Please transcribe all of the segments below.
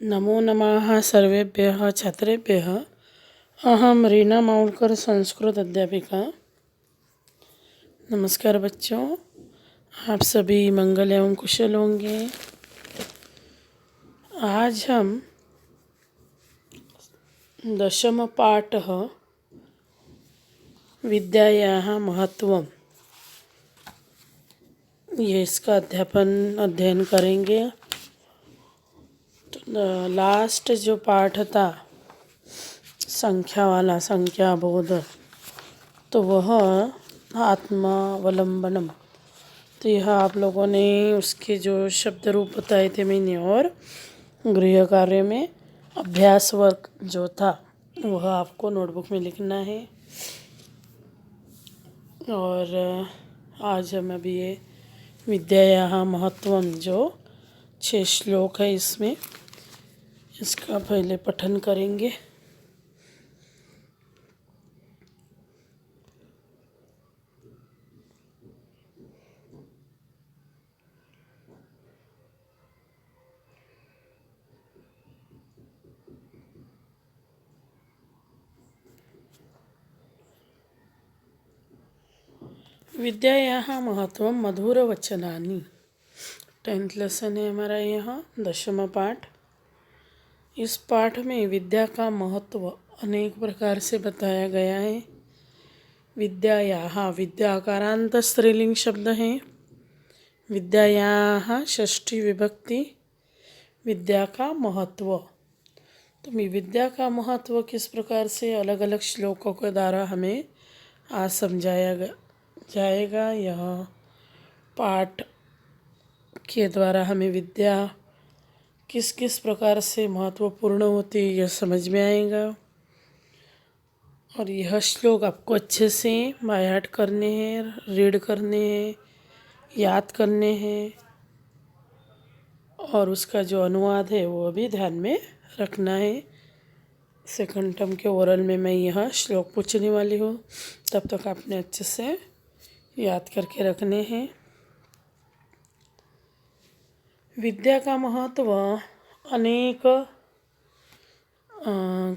नमो नमः सर्वेभ्यः छात्रेभ्यः। अहम रीना माउलकर संस्कृत अध्यापिका। नमस्कार बच्चों, आप सभी मंगल एवं कुशल होंगे। आज हम दशम पाठ विद्यायाः महत्वम, ये इसका अध्ययन करेंगे। तो लास्ट जो पाठ था संख्या वाला, संख्या बोध, तो वह आत्मावलंबनम। तो यह आप लोगों ने उसके जो शब्द रूप बताए थे मैंने, और गृह कार्य में अभ्यास वर्क जो था वह आपको नोटबुक में लिखना है। और आज हम अभी ये विद्यायाः महत्वम जो 6 श्लोक है इसमें, इसका पहले पठन करेंगे। विद्यायाः महत्वम मधुरवचनानि, 10th लेसन है हमारा यहाँ, दशम पाठ। इस पाठ में विद्या का महत्व अनेक प्रकार से बताया गया है। विद्यायाः, विद्या आकारांत स्त्रीलिंग शब्द है। विद्यायाः षष्ठी विभक्ति, विद्या का महत्व। तो विद्या का महत्व किस प्रकार से अलग अलग श्लोकों के द्वारा हमें आज समझाया जाएगा। यह पाठ के द्वारा हमें विद्या किस किस प्रकार से महत्वपूर्ण होती है यह समझ में आएगा। और यह श्लोक आपको अच्छे से बाय हार्ट करने हैं, रीड करने हैं, याद करने हैं, और उसका जो अनुवाद है वो भी ध्यान में रखना है। सेकंड टर्म के ओरल में मैं यह श्लोक पूछने वाली हूँ, तब तक आपने अच्छे से याद करके रखने हैं। विद्या का महत्व अनेक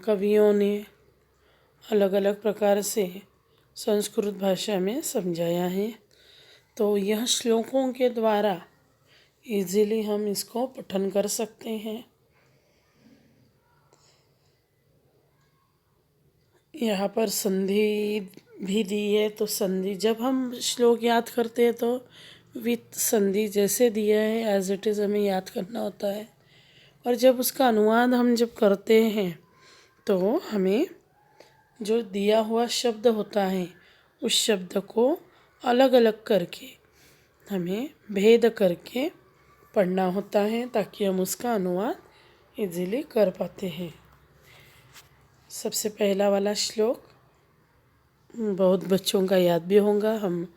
कवियों ने अलग अलग प्रकार से संस्कृत भाषा में समझाया है। तो यह श्लोकों के द्वारा इजीली हम इसको पठन कर सकते हैं। यहाँ पर संधि भी दी है, तो संधि जब हम श्लोक याद करते हैं तो विथ संधि जैसे दिया है एज इट इज़ हमें याद करना होता है। और जब उसका अनुवाद हम जब करते हैं तो हमें जो दिया हुआ शब्द होता है उस शब्द को अलग अलग करके हमें भेद करके पढ़ना होता है, ताकि हम उसका अनुवाद इजीली कर पाते हैं। सबसे पहला वाला श्लोक बहुत बच्चों का याद भी होगा। हम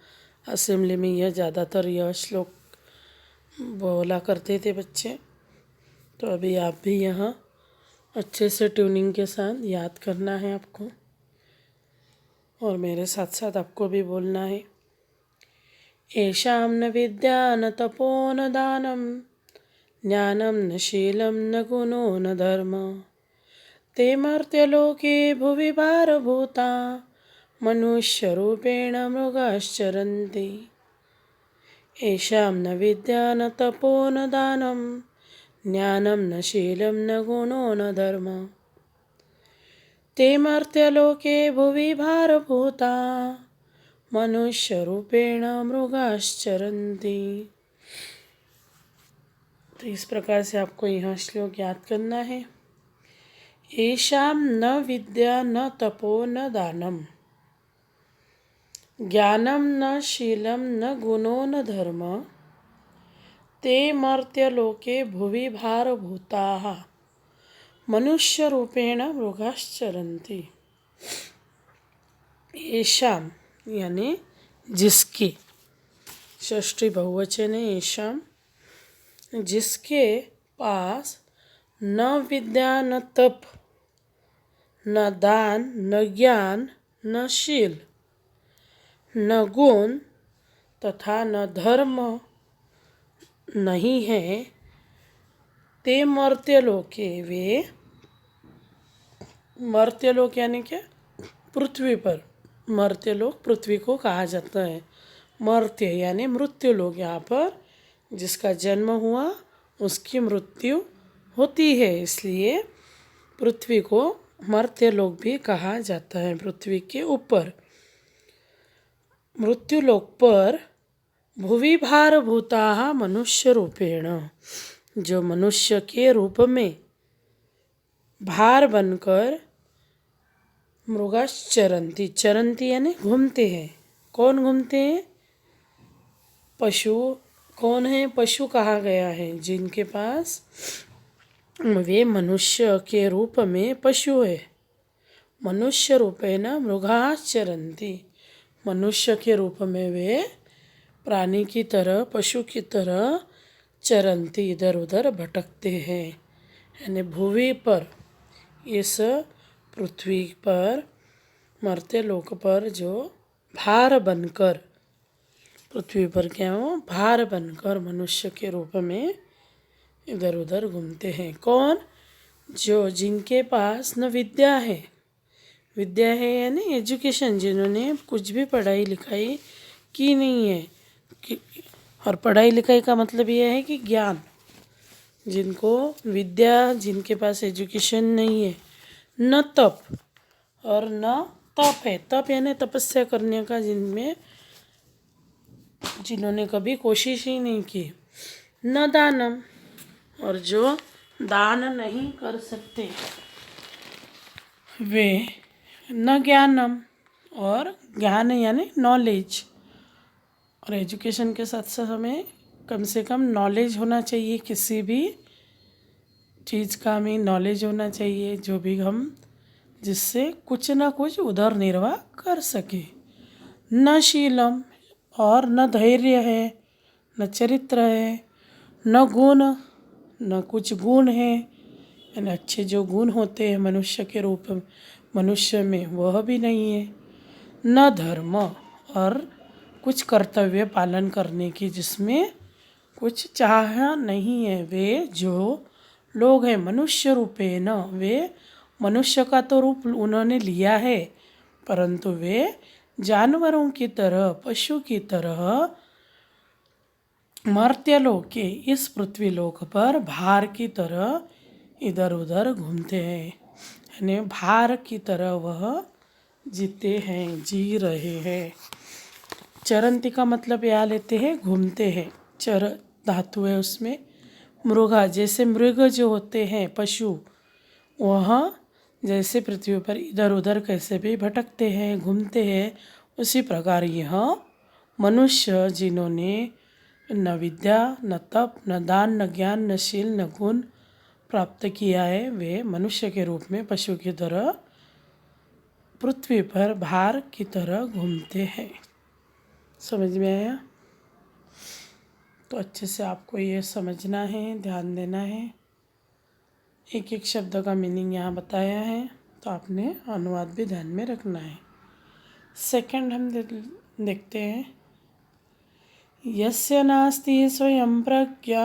असेंबली में यह ज़्यादातर यह श्लोक बोला करते थे बच्चे। तो अभी आप भी यहाँ अच्छे से ट्यूनिंग के साथ याद करना है आपको, और मेरे साथ साथ आपको भी बोलना है। येषां न विद्या न तपो न दानं, ज्ञानं न शीलं न गुणो न धर्म, ते मर्त्यलोके भुवि भारभूता, मनुष्यरूपेण मृगाश्चरन्ति। येषां न विद्या न तपो न दानं, ज्ञानं न शीलं न गुणो न धर्म, ते मर्त्यलोके भुवि भारभूता, मनुष्यरूपेण मृगाश्चरन्ति। तो इस प्रकार से आपको यह श्लोक याद करना है। येषां न विद्या न तपो न दानं, ज्ञानं न शीलं न गुणो न धर्म, ते मर्त्यलोके भुवि भारभूताः, मनुष्यरूपेण मृगाश्चरन्ति। येषां यानी जिसकी, षष्ठी बहुवचन है येषां, जिसके पास न विद्या न तप न दान न ज्ञान न शील न गुण तथा न धर्म नहीं है, ते मर्त्यलोके वे, मर्त्यलोक यानी क्या, पृथ्वी पर, मर्त्यलोक पृथ्वी को कहा जाता है। मर्त्य यानी मृत्यु लोक, यहाँ पर जिसका जन्म हुआ उसकी मृत्यु होती है, इसलिए पृथ्वी को मर्त्यलोक भी कहा जाता है। पृथ्वी के ऊपर मृत्युलोक पर भुवि भारभूता मनुष्य रूपेण, जो मनुष्य के रूप में भार बनकर मृगाश्चरंती, चरंती यानी घूमते हैं। कौन घूमते हैं? पशु। कौन है? पशु कहा गया है जिनके पास वे मनुष्य के रूप में पशु है। मनुष्य रूपेण मृगाश्चरंती, मनुष्य के रूप में वे प्राणी की तरह, पशु की तरह चरंती, इधर उधर भटकते हैं। यानी भूमि पर, इस पृथ्वी पर, मर्त्यलोक पर जो भार बनकर, पृथ्वी पर क्या हो, भार बनकर मनुष्य के रूप में इधर उधर घूमते हैं। कौन? जो जिनके पास न विद्या है, विद्या है यानी एजुकेशन, जिन्होंने कुछ भी पढ़ाई लिखाई की नहीं है और पढ़ाई लिखाई का मतलब यह है कि ज्ञान, जिनको विद्या, जिनके पास एजुकेशन नहीं है, न तप और न तप है, तप यानी तपस्या करने का, जिन्होंने कभी कोशिश ही नहीं की, न दानम, और जो दान नहीं कर सकते, वे न ज्ञानम, और ज्ञान यानी नॉलेज, और एजुकेशन के साथ साथ हमें कम से कम नॉलेज होना चाहिए, किसी भी चीज़ का हमें नॉलेज होना चाहिए, जो भी हम, जिससे कुछ ना कुछ उधर निर्वाह कर सके। न शीलम, और न धैर्य है, न चरित्र है, न गुण, न कुछ गुण है, यानी अच्छे जो गुण होते हैं मनुष्य के रूप में, मनुष्य में, वह भी नहीं है। न धर्म, और कुछ कर्तव्य पालन करने की जिसमें कुछ चाह नहीं है। वे जो लोग हैं मनुष्य रूपे न, वे मनुष्य का तो रूप उन्होंने लिया है, परंतु वे जानवरों की तरह, पशु की तरह मर्त्यलोक के, इस पृथ्वी लोक पर भार की तरह इधर उधर घूमते हैं। यानी भार की तरह वह जीते हैं, जी रहे हैं। चरंती का मतलब यहाँ लेते हैं घूमते हैं, चर धातु है उसमें। मृगा, जैसे मृग जो होते हैं पशु, वह जैसे पृथ्वी पर इधर उधर कैसे भी भटकते हैं, घूमते हैं, उसी प्रकार यह मनुष्य जिन्होंने न विद्या, न तप, न दान, न ज्ञान, न शील, न गुण प्राप्त किया है, वे मनुष्य के रूप में पशु की तरह पृथ्वी पर भार की तरह घूमते हैं। समझ में आया? तो अच्छे से आपको ये समझना है, ध्यान देना है। एक एक शब्द का मीनिंग यहाँ बताया है, तो आपने अनुवाद भी ध्यान में रखना है। सेकंड हम देखते हैं। यस्य नास्ति स्वयं प्रज्ञा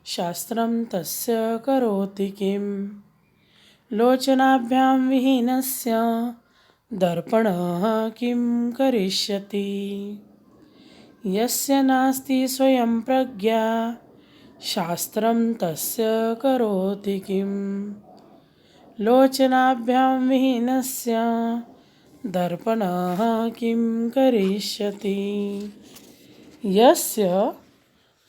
शास्त्रं तस्य करोति किं, लोचनाभ्यां विहीनस्य दर्पणः किं करिष्यति। यस्य नास्ति स्वयं प्रज्ञा शास्त्रं तस्य करोति किं, लोचनाभ्यां विहीनस्य दर्पणः किं करिष्यति। यस्य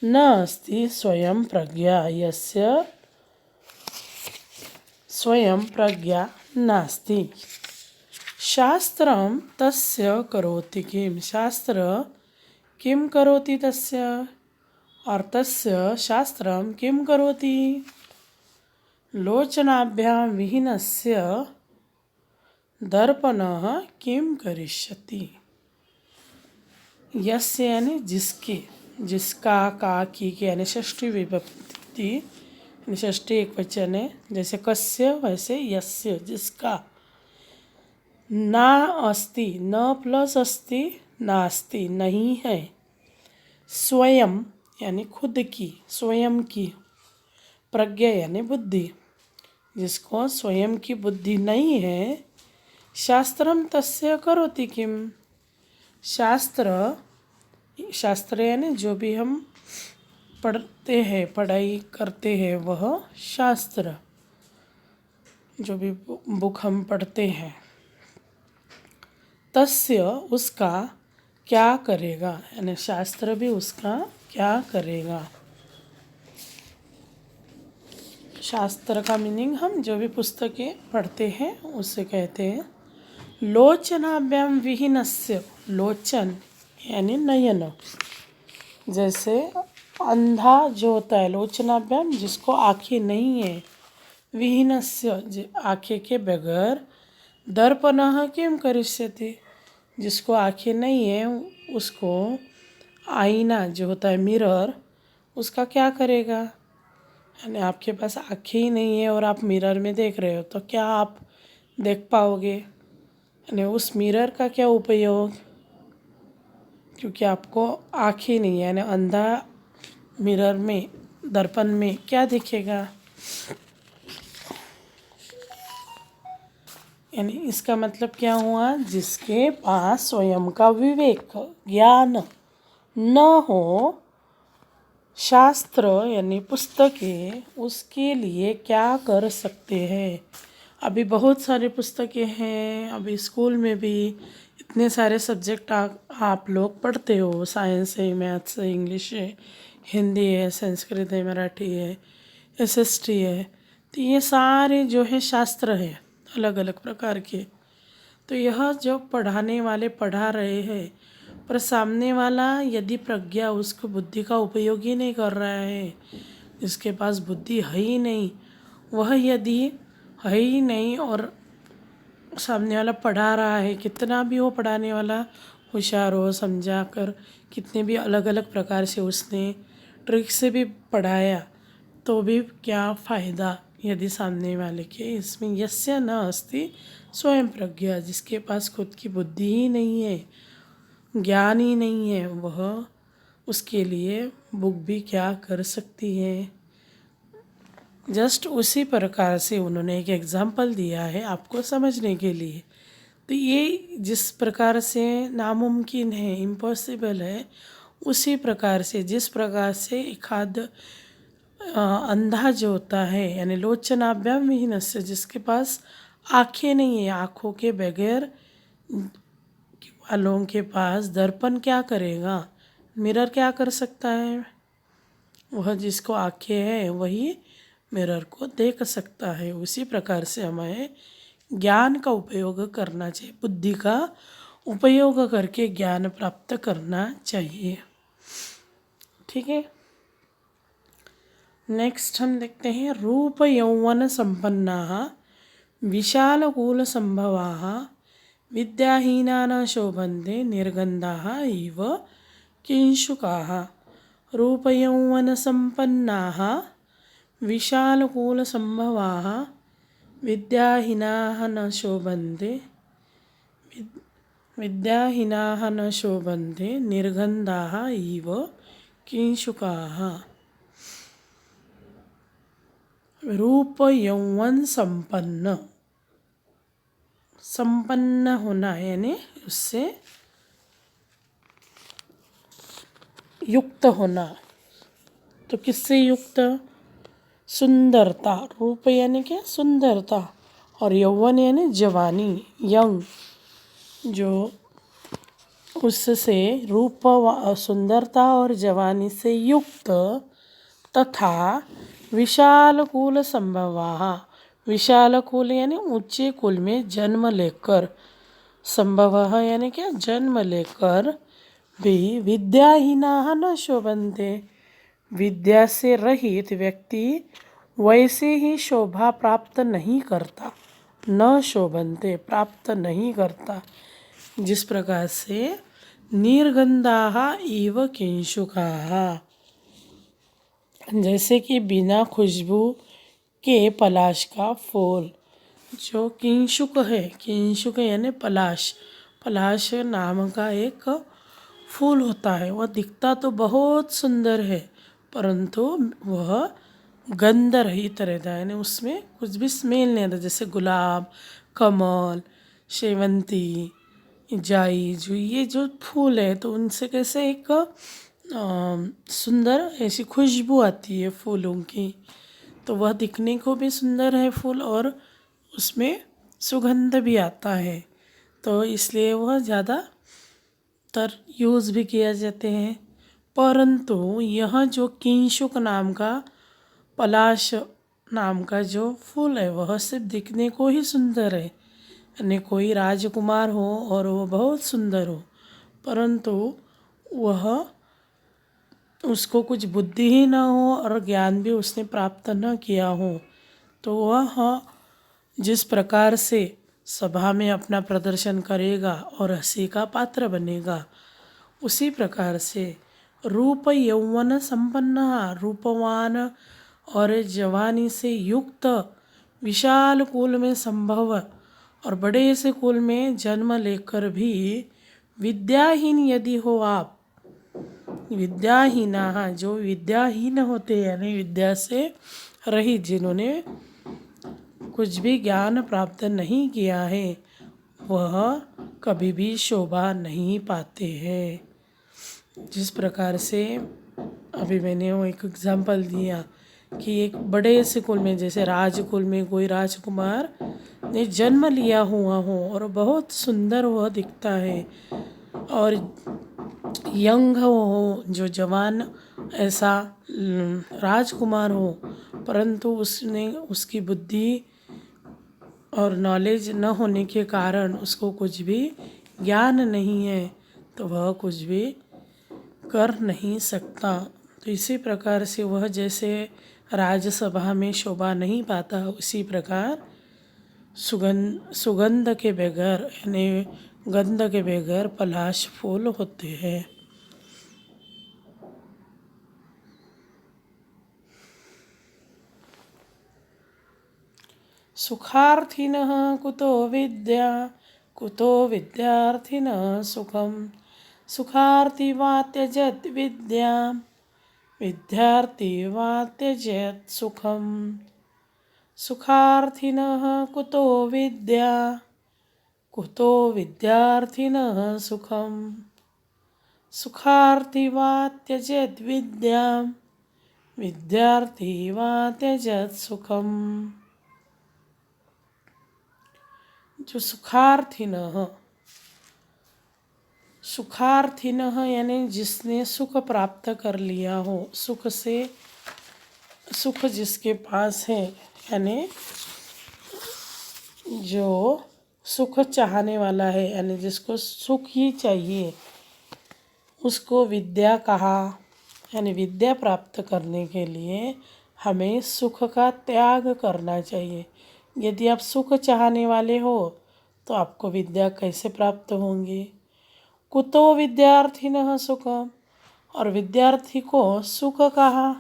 न अस्ति स्वयं प्रज्ञा, यस्य स्वयं प्रज्ञा नास्ति, शास्त्रं तस्य करोति किं, शास्त्र किं करोति तस्य, और तस्य शास्त्रं किं करोति। लोचनाभ्यां विहीनस्य दर्पणः किं करिष्यति। यस्य यानी जिसके, जिसका, का, की के यानी षष्ठी विभक्ति, यानी षष्ठी एक वचन है, जैसे कस्य वैसे यस्य, जिसका। ना अस्ति, न प्लस अस्ति, नास्ति नहीं है। स्वयं यानी खुद की, स्वयं की, प्रज्ञा यानी बुद्धि, जिसको स्वयं की बुद्धि नहीं है, शास्त्रम तस्य करोति किम। शास्त्र यानी जो भी हम पढ़ते हैं, पढ़ाई करते हैं, वह शास्त्र, जो भी बुक हम पढ़ते हैं, तस्य उसका क्या करेगा, यानी शास्त्र भी उसका क्या करेगा। शास्त्र का मीनिंग हम जो भी पुस्तकें पढ़ते हैं उसे कहते हैं। लोचनाभ्याम विहीनस्य, लोचन यानी नयन, जैसे अंधा जो होता है, लोचनाभ्याम जिसको आँखें नहीं है, विहीनस्य आँखें के बगैर, दर्पणः किम करिष्यति, जिसको आँखें नहीं है उसको आईना जो होता है, मिरर, उसका क्या करेगा। यानी आपके पास आँखें ही नहीं है और आप मिरर में देख रहे हो तो क्या आप देख पाओगे, यानी उस मिरर का क्या उपयोग, क्योंकि आपको आँखें नहीं है, यानी अंधा मिरर में, दर्पण में क्या दिखेगा। यानी इसका मतलब क्या हुआ, जिसके पास स्वयं का विवेक ज्ञान न हो, शास्त्र यानी पुस्तकें उसके लिए क्या कर सकते हैं। अभी बहुत सारे पुस्तकें हैं, अभी स्कूल में भी इतने सारे सब्जेक्ट आप लोग पढ़ते हो, साइंस है, मैथ्स है, इंग्लिश है, हिंदी है, संस्कृत है, मराठी है, एसएसटी है, तो ये सारे जो है शास्त्र है, अलग अलग प्रकार के। तो यह जो पढ़ाने वाले पढ़ा रहे हैं, पर सामने वाला यदि प्रज्ञा, उसको बुद्धि का उपयोग ही नहीं कर रहा है, जिसके पास बुद्धि है ही नहीं, वह यदि है ही नहीं और सामने वाला पढ़ा रहा है, कितना भी वो पढ़ाने वाला होशियार हो, समझा कर कितने भी अलग अलग प्रकार से उसने ट्रिक से भी पढ़ाया, तो भी क्या फ़ायदा यदि सामने वाले के इसमें यस्य न अस्ति स्वयं प्रज्ञा, जिसके पास खुद की बुद्धि ही नहीं है, ज्ञान ही नहीं है, वह उसके लिए बुक भी क्या कर सकती है। जस्ट उसी प्रकार से उन्होंने एक एग्जाम्पल दिया है आपको समझने के लिए। तो ये जिस प्रकार से नामुमकिन है, इम्पॉसिबल है, उसी प्रकार से जिस प्रकार से एक आध अंधा जो होता है, यानी लोचनाभ्याम विहीनस्य, जिसके पास आँखें नहीं है, आँखों के बगैर वालों के पास दर्पण क्या करेगा, मिरर क्या कर सकता है। वह जिसको आँखें हैं वही मिरर को देख सकता है। उसी प्रकार से हमें ज्ञान का उपयोग करना चाहिए, बुद्धि का उपयोग करके ज्ञान प्राप्त करना चाहिए। ठीक है, नेक्स्ट हम देखते हैं, रूप यौवन संपन्नाः विशालकूल संभवाः विद्याहीना न शोभन्ते निर्गन्धाः इव किंशुकाः। रूप यौवन संपन्नाः विशालकूल संभवाः विद्याहीनाः न शोभन्ते, विद्याहीनाः न शोभन्ते निर्गन्धाः इव किंशुकाः। रूप यौवन संपन्न, संपन्न होना यानी उससे युक्त होना। तो किससे युक्त, सुंदरता, रूप यानी क्या, सुंदरता, और यौवन यानी जवानी, यंग, जो उससे रूप सुंदरता और जवानी से युक्त, तथा विशाल कुल संभवाः, विशाल कुल यानी ऊंचे कुल में जन्म लेकर, संभवः यानी क्या, जन्म लेकर भी, विद्याहीनाः न शोभन्ते, विद्या से रहित व्यक्ति वैसे ही शोभा प्राप्त नहीं करता, न शोभन्ते प्राप्त नहीं करता, जिस प्रकार से निर्गंधाः इव किंशुकाः, जैसे कि बिना खुशबू के पलाश का फूल, जो किंशुक है, किंशुक यानी पलाश, पलाश नाम का एक फूल होता है, वह दिखता तो बहुत सुंदर है, परंतु वह गंध रहित रहता है, यानी उसमें कुछ भी स्मेल नहीं आता। जैसे गुलाब, कमल, शेवंती, जाई, जुई, ये जो फूल है तो उनसे कैसे एक सुंदर ऐसी खुशबू आती है फूलों की। तो वह दिखने को भी सुंदर है फूल, और उसमें सुगंध भी आता है। तो इसलिए वह ज़्यादातर यूज़ भी किया जाते हैं। परंतु यह जो किंशुक नाम का, पलाश नाम का जो फूल है, वह सिर्फ दिखने को ही सुंदर है। यानी कोई राजकुमार हो और वह बहुत सुंदर हो, परंतु वह उसको कुछ बुद्धि ही ना हो और ज्ञान भी उसने प्राप्त न किया हो, तो वह जिस प्रकार से सभा में अपना प्रदर्शन करेगा और हंसी का पात्र बनेगा, उसी प्रकार से रूप यौवन संपन्न, रूपवान और जवानी से युक्त विशाल कुल में संभव और बड़े से कुल में जन्म लेकर भी विद्याहीन यदि हो आप, विद्याहीना, जो विद्याहीन होते हैं यानी विद्या से रहित, जिन्होंने कुछ भी ज्ञान प्राप्त नहीं किया है, वह कभी भी शोभा नहीं पाते हैं। जिस प्रकार से अभी मैंने वो एक एग्जांपल दिया कि एक बड़े से कुल में, जैसे राजकुल में कोई राजकुमार ने जन्म लिया हुआ हो और बहुत सुंदर वह दिखता है, और यंग हो, जो जवान ऐसा राजकुमार हो, परंतु उसने उसकी बुद्धि और नॉलेज न होने के कारण उसको कुछ भी ज्ञान नहीं है, तो वह कुछ भी कर नहीं सकता। तो इसी प्रकार से वह जैसे राजसभा में शोभा नहीं पाता, उसी प्रकार सुगंध के बगैर यानी गंध के बगैर पलाश फूल होते हैं। सुखार्थिनः कुतो विद्या, कुतो विद्यार्थिनः सुखम, सुखार्थी वा त्यजत विद्यां, विद्यार्थी वा त्यजत सुखम। सुखार्थिनः कुतो विद्या, कुतो विद्यार्थिनः सुखम, सुखार्थी वा त्यजत विद्यां, विद्यार्थी वा त्यजत सुखम। जो सुखार्थिनः, सुखार्थिनः यानी जिसने सुख प्राप्त कर लिया हो, सुख से, सुख जिसके पास है, यानी जो सुख चाहने वाला है, यानी जिसको सुख ही चाहिए, उसको विद्या कहा। यानी विद्या प्राप्त करने के लिए हमें सुख का त्याग करना चाहिए। यदि आप सुख चाहने वाले हो तो आपको विद्या कैसे प्राप्त होंगी। कुतो विद्यार्थिनः सुखम, और विद्यार्थी को सुख कहा।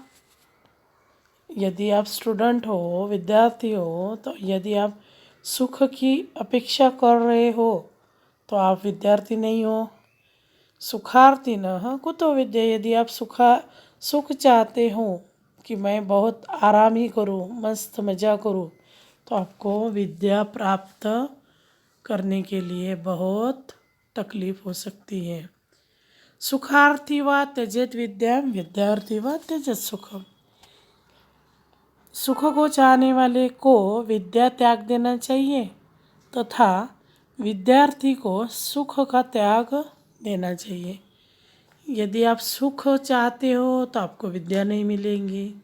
यदि आप स्टूडेंट हो, विद्यार्थी हो, तो यदि आप सुख की अपेक्षा कर रहे हो तो आप विद्यार्थी नहीं हो। सुखार्थिनः कुतो विद्या, यदि आप सुख चाहते हो कि मैं बहुत आराम ही करूँ, मस्त मज़ा करूँ, तो आपको विद्या प्राप्त करने के लिए बहुत तकलीफ हो सकती है। सुखार्थी वा त्यजेत विद्यां, विद्यार्थी वा त्यजेत सुखम। सुख को चाहने वाले को विद्या त्याग देना चाहिए तथा विद्यार्थी को सुख का त्याग देना चाहिए। यदि आप सुख चाहते हो तो आपको विद्या नहीं मिलेंगी।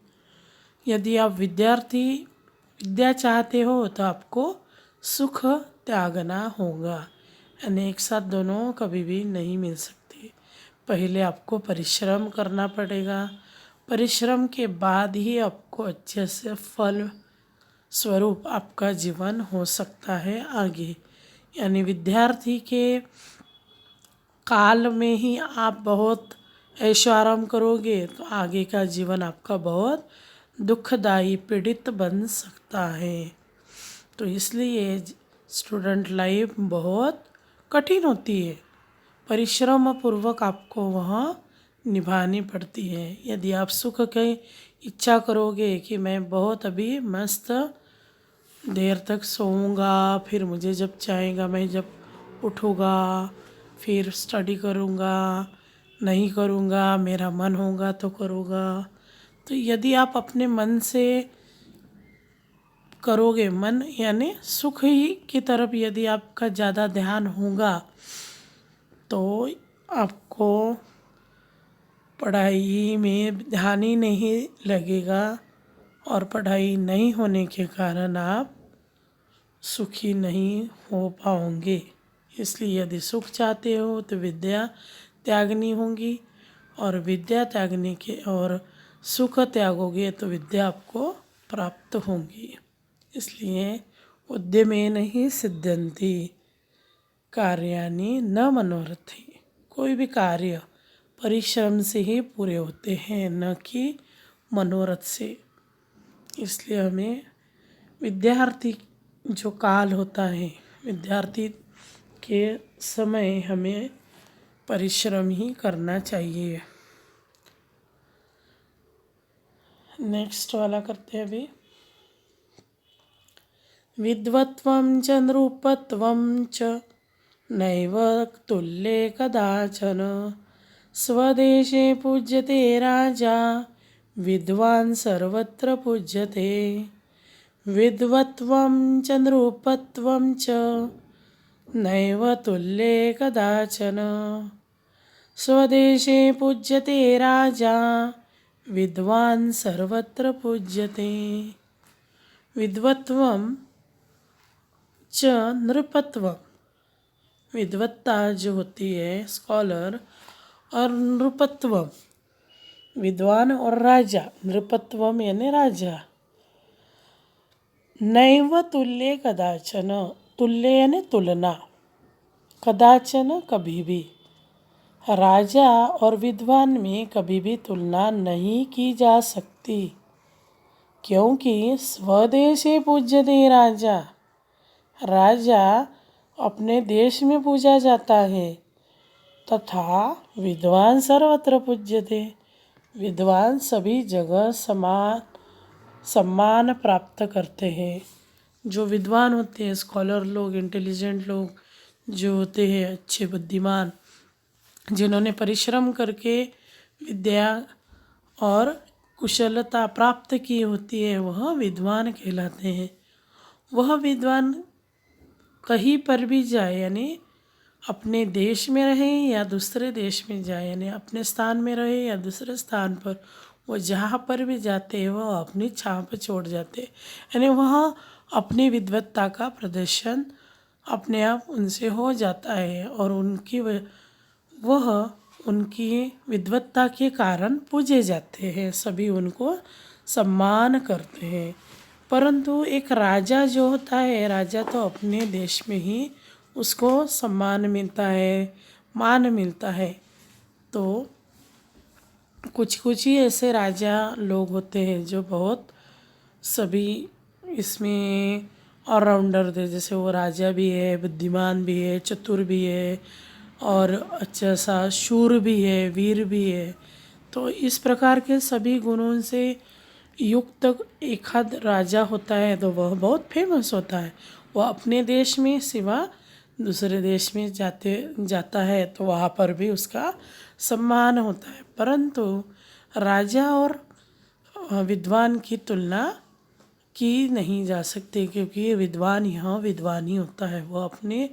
यदि आप विद्या चाहते हो तो आपको सुख त्यागना होगा, यानी एक साथ दोनों कभी भी नहीं मिल सकते। पहले आपको परिश्रम करना पड़ेगा, परिश्रम के बाद ही आपको अच्छे से फल स्वरूप आपका जीवन हो सकता है आगे। यानी विद्यार्थी के काल में ही आप बहुत ऐशो आराम करोगे तो आगे का जीवन आपका बहुत दुखदाई, पीड़ित बन सकता है। तो इसलिए स्टूडेंट लाइफ बहुत कठिन होती है, परिश्रम पूर्वक आपको वहाँ निभानी पड़ती है। यदि आप सुख की इच्छा करोगे कि मैं बहुत अभी मस्त देर तक सोऊंगा, फिर मुझे जब चाहेगा मैं जब उठूँगा फिर स्टडी करूँगा, नहीं करूँगा मेरा मन होगा तो करूँगा, तो यदि आप अपने मन से करोगे, मन यानी सुख ही की तरफ यदि आपका ज़्यादा ध्यान होगा तो आपको पढ़ाई में ध्यान ही नहीं लगेगा और पढ़ाई नहीं होने के कारण आप सुखी नहीं हो पाओगे। इसलिए यदि सुख चाहते हो तो विद्या त्यागनी होगी, और विद्या त्यागने के और सुख त्यागोगे तो विद्या आपको प्राप्त होगी। इसलिए उद्यमेन ही सिद्ध्यन्ति कार्याणि न मनोरथै। कोई भी कार्य परिश्रम से ही पूरे होते हैं, न कि मनोरथ से। इसलिए हमें विद्यार्थी जो काल होता है, विद्यार्थी के समय हमें परिश्रम ही करना चाहिए। नेक्स्ट वाला करते हैं अभी। विद्वत्वं च नृपत्वं च नैव तुल्ये कदाचन। स्वदेशे पूज्यते राजा, विद्वान् सर्वत्र पूज्यते। विद्वत्वं च नृपत्वं च नैव तुल्ये कदाचन। स्वदेशे पूज्यते राजा, विद्वान् सर्वत्र पूज्यते। विद्वत्वं च नृपत्वं, विद्वत्ता जो होती है स्कॉलर, और नृपत्वम विद्वान और राजा, नृपत्वम यानी राजा। नैव तुल्ये कदाचन, तुल्य यानी तुलना, कदाचन कभी भी। राजा और विद्वान में कभी भी तुलना नहीं की जा सकती, क्योंकि स्वदेशे पूज्यते राजा, राजा अपने देश में पूजा जाता है, तथा विद्वान सर्वत्र पूज्यते, विद्वान सभी जगह समान सम्मान प्राप्त करते हैं। जो विद्वान होते हैं, स्कॉलर लोग, इंटेलिजेंट लोग जो होते हैं, अच्छे बुद्धिमान, जिन्होंने परिश्रम करके विद्या और कुशलता प्राप्त की होती है, वह विद्वान कहलाते हैं। वह विद्वान कहीं पर भी जाए, यानी अपने देश में रहे या दूसरे देश में जाए, यानी अपने स्थान में रहे या दूसरे स्थान पर, वो जहाँ पर भी जाते हैं वह अपनी छाप छोड़ जाते हैं। यानी वह अपनी विद्वत्ता का प्रदर्शन अपने आप उनसे हो जाता है, और वह उनकी विद्वत्ता के कारण पूजे जाते हैं, सभी उनको सम्मान करते हैं। परंतु एक राजा जो होता है, राजा तो अपने देश में ही उसको सम्मान मिलता है, मान मिलता है। तो कुछ कुछ ही ऐसे राजा लोग होते हैं जो बहुत सभी इसमें ऑलराउंडर थे, जैसे वो राजा भी है, बुद्धिमान भी है, चतुर भी है, और अच्छा सा शूर भी है, वीर भी है। तो इस प्रकार के सभी गुणों से युक्त एक आध राजा होता है तो वह बहुत फेमस होता है। वह अपने देश में सिवा दूसरे देश में जाता है तो वहाँ पर भी उसका सम्मान होता है। परंतु राजा और विद्वान की तुलना की नहीं जा सकती, क्योंकि विद्वान यहाँ विद्वान ही होता है। वह अपने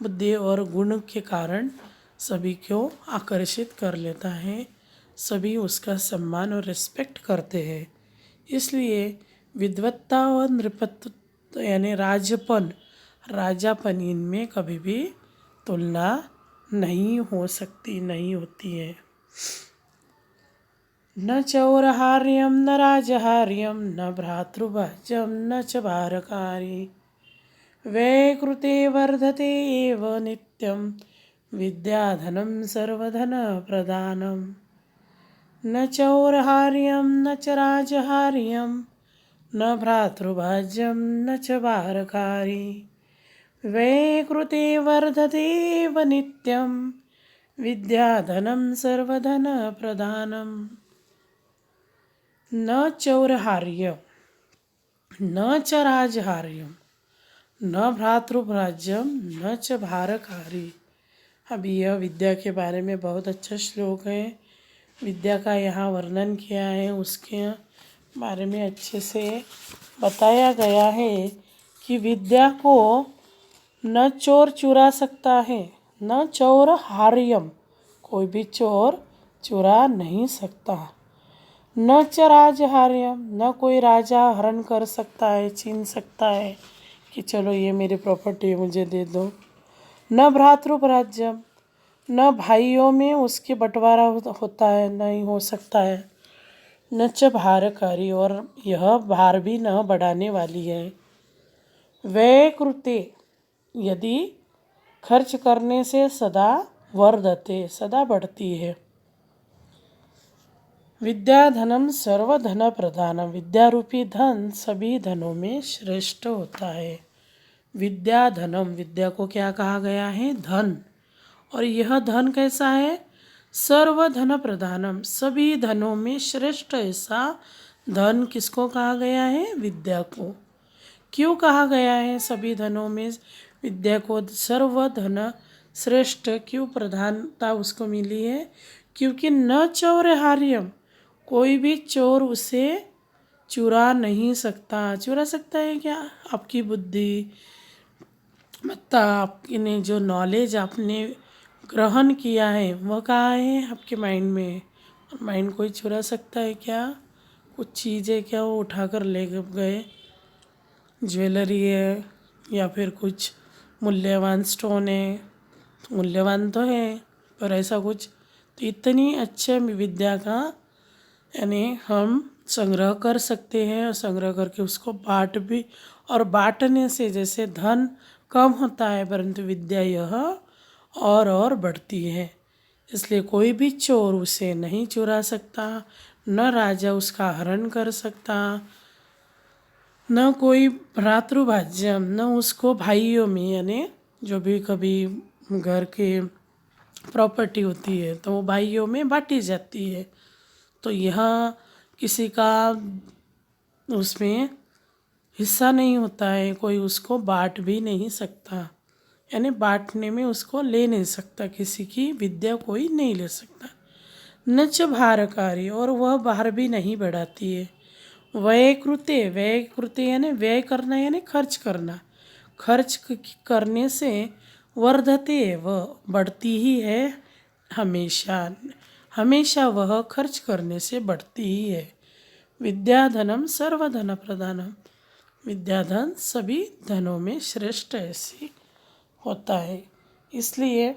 बुद्धि और गुण के कारण सभी को आकर्षित कर लेता है, सभी उसका सम्मान और रिस्पेक्ट करते हैं। इसलिए विद्वत्ता और नृपत्व यानी राजापन इनमें कभी भी तुलना नहीं हो सकती, नहीं होती है। न चौरहार्यम न राजहार्यम न भ्रातृभाज्यम न च भारकारी। वैकृते वर्धते एव नित्यं विद्याधनं सर्वधन प्रदानम्। न चौरहार्यं न च राजहार्यं न भ्रातृभाज्यं न च भारकारी। वैकृते वर्धते एव नित्यं विद्याधनं सर्वधनप्रधानं न चौरहार्यं न च राजहार्यं न भ्रातृराज्यम न च भारकारी। अभी यह विद्या के बारे में बहुत अच्छा श्लोक है। विद्या का यहाँ वर्णन किया है, उसके बारे में अच्छे से बताया गया है कि विद्या को न चोर चुरा सकता है, न चोर हार्यम, कोई भी चोर चुरा नहीं सकता, न च राजहार्यम, न कोई राजा हरण कर सकता है, छीन सकता है कि चलो ये मेरी प्रॉपर्टी है मुझे दे दो, न भ्रातृराज्यम, न भाइयों में उसके बंटवारा होता है, नहीं हो सकता है, न च भारकारी, और यह भार भी न बढ़ाने वाली है। व्यय कृते, यदि खर्च करने से सदा वर्धते, सदा बढ़ती है। विद्या धनम सर्वधन प्रधानम, विद्या रूपी धन सभी धनों में श्रेष्ठ होता है। विद्या धनम, विद्या को क्या कहा गया है? धन। और यह धन कैसा है? सर्वधन प्रधानम, सभी धनों में श्रेष्ठ ऐसा धन किसको कहा गया है? विद्या को। क्यों कहा गया है सभी धनों में विद्या को सर्वधन श्रेष्ठ, क्यों प्रधानता उसको मिली है? क्योंकि न चौरहार्यम, कोई भी चोर उसे चुरा नहीं सकता। चुरा सकता है क्या? आपकी बुद्धि, मतलब आपने जो नॉलेज आपने ग्रहण किया है वह कहाँ है? आपके माइंड में। और माइंड कोई चुरा सकता है क्या? कुछ चीज़ें क्या वो उठा कर ले गए, ज्वेलरी है या फिर कुछ मूल्यवान स्टोन है, तो मूल्यवान तो है पर ऐसा कुछ, तो इतनी अच्छे विद्या का यानी हम संग्रह कर सकते हैं, और संग्रह करके उसको बांट भी, और बांटने से जैसे धन कम होता है परंतु विद्या यह और बढ़ती है। इसलिए कोई भी चोर उसे नहीं चुरा सकता, न राजा उसका हरण कर सकता, न कोई भ्रातृभाज्यम, न उसको भाइयों में, यानी जो भी कभी घर के प्रॉपर्टी होती है तो वो भाइयों में बांटी जाती है, तो यह किसी का उसमें हिस्सा नहीं होता है, कोई उसको बांट भी नहीं सकता, यानी बांटने में उसको ले नहीं सकता, किसी की विद्या कोई नहीं ले सकता। न च भारकारी, और वह बाहर भी नहीं बढ़ाती है। व्यय कृते, व्यय कृते यानी व्यय करना यानी खर्च करना, खर्च करने से वर्धते, वह बढ़ती ही है, हमेशा हमेशा वह खर्च करने से बढ़ती ही है। विद्याधनम सर्वधन प्रधानम, विद्याधन सभी धनों में श्रेष्ठ ऐसी होता है। इसलिए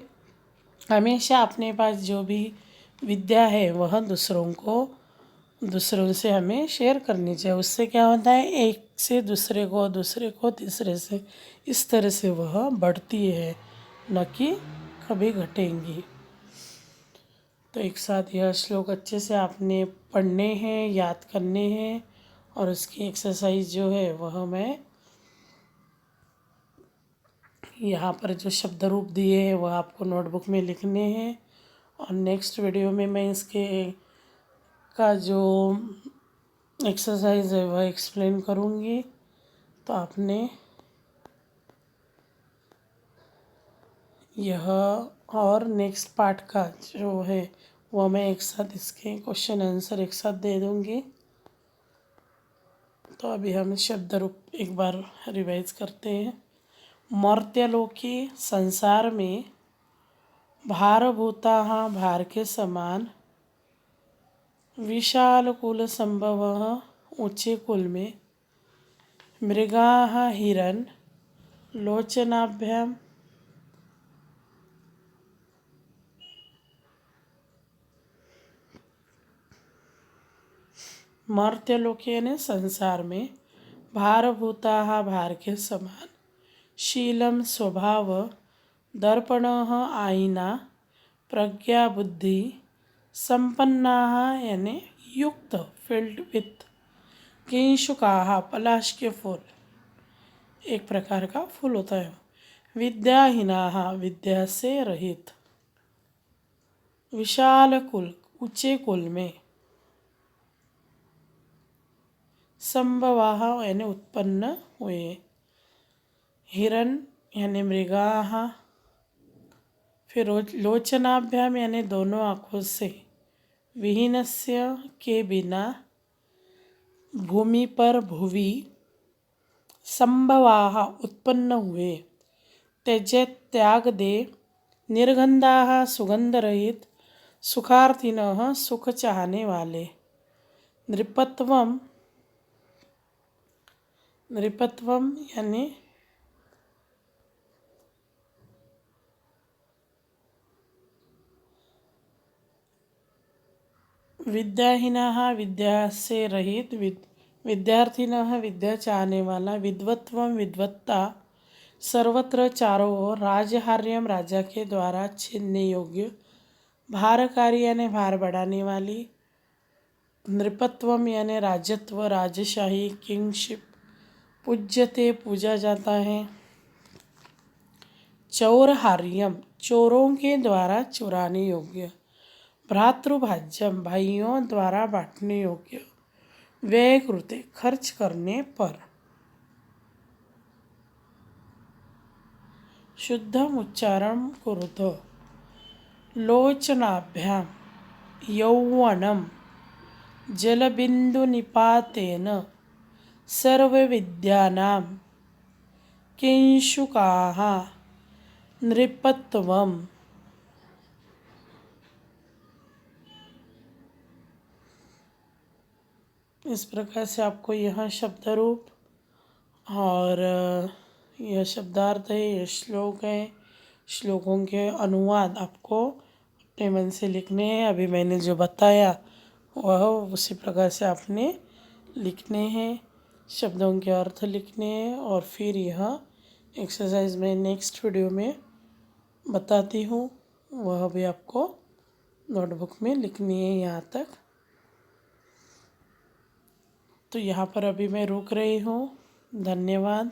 हमेशा अपने पास जो भी विद्या है वह दूसरों से हमें शेयर करनी चाहिए। उससे क्या होता है? एक से दूसरे को तीसरे से, इस तरह से वह बढ़ती है, न कि कभी घटेंगी। तो एक साथ यह श्लोक अच्छे से आपने पढ़ने हैं, याद करने हैं, और उसकी एक्सरसाइज जो है वह मैं यहाँ पर जो शब्द रूप दिए हैं वह आपको नोटबुक में लिखने हैं, और नेक्स्ट वीडियो में मैं इसके का जो एक्सरसाइज है वह एक्सप्लेन करूँगी। तो आपने यह और नेक्स्ट पार्ट का जो है वह मैं एक साथ इसके क्वेश्चन आंसर एक साथ दे दूँगी। तो अभी हम शब्द रूप एक बार रिवाइज करते हैं। मर्त्यलोके संसार में भारभूता भार के समान, विशाल कुल संभव ऊंचे कुल में, मृगा हिरण लोचनाभ्याम, मर्त्यलोके यानी संसार में, भारभूता भार के समान, शीलम स्वभाव, दर्पण आईना, प्रज्ञा बुद्धि, संपन्ना यानी युक्त फिल्ड विथ, किंशुका पलाश के फूल, एक प्रकार का फूल होता है, विद्याहीना विद्या से रहित, विशाल कुल, ऊंचे कुल में। संभवाः यानी उत्पन्न हुए। हिरण यानी मृगाः। फिर लोचनाभ्याम यानी दोनों आँखों से। विहीनस्य के बिना। भूमि पर भुवि। संभवाः उत्पन्न हुए। त्यजेत् त्याग दे। निर्गंधाः सुगंध रहित। सुखार्थिनः सुख चाहने वाले। नृपत्वम, नृपत्वम यानी विद्याहीनः विद्या से रहित। विद्यार्थिनः विद्या चाहने वाला। विद्वत्वम विद्वत्ता। सर्वत्र चारों ओर। राजहार्यम राजा के द्वारा छीनने योग्य। भारकारी यानी भार बढ़ाने वाली। नृपत्वम यानी राजत्व, राजशाही, किंगशिप। पूज्यते पूजा जाता है। चौरहार्यम चोरों के द्वारा चुराने योग्य। भ्रातृभाज्यम भाइयों द्वारा बांटने योग्य। व्यय कृते खर्च करने पर। शुद्धम उच्चारण कुरुतो। लोचनाभ्याम यौवनम। जलबिंदुनिपातेन सर्वविद्यानां किंशुकाः। नृपत्वम। इस प्रकार से आपको यह शब्द रूप और यह शब्दार्थ है, यह श्लोक है। श्लोकों के अनुवाद आपको अपने मन से लिखने हैं। अभी मैंने जो बताया वह उसी प्रकार से आपने लिखने हैं। शब्दों के अर्थ लिखने हैं और फिर यह एक्सरसाइज मैं नेक्स्ट वीडियो में बताती हूँ, वह भी आपको नोटबुक में लिखनी है यहाँ तक। तो यहाँ पर अभी मैं रुक रही हूँ। धन्यवाद।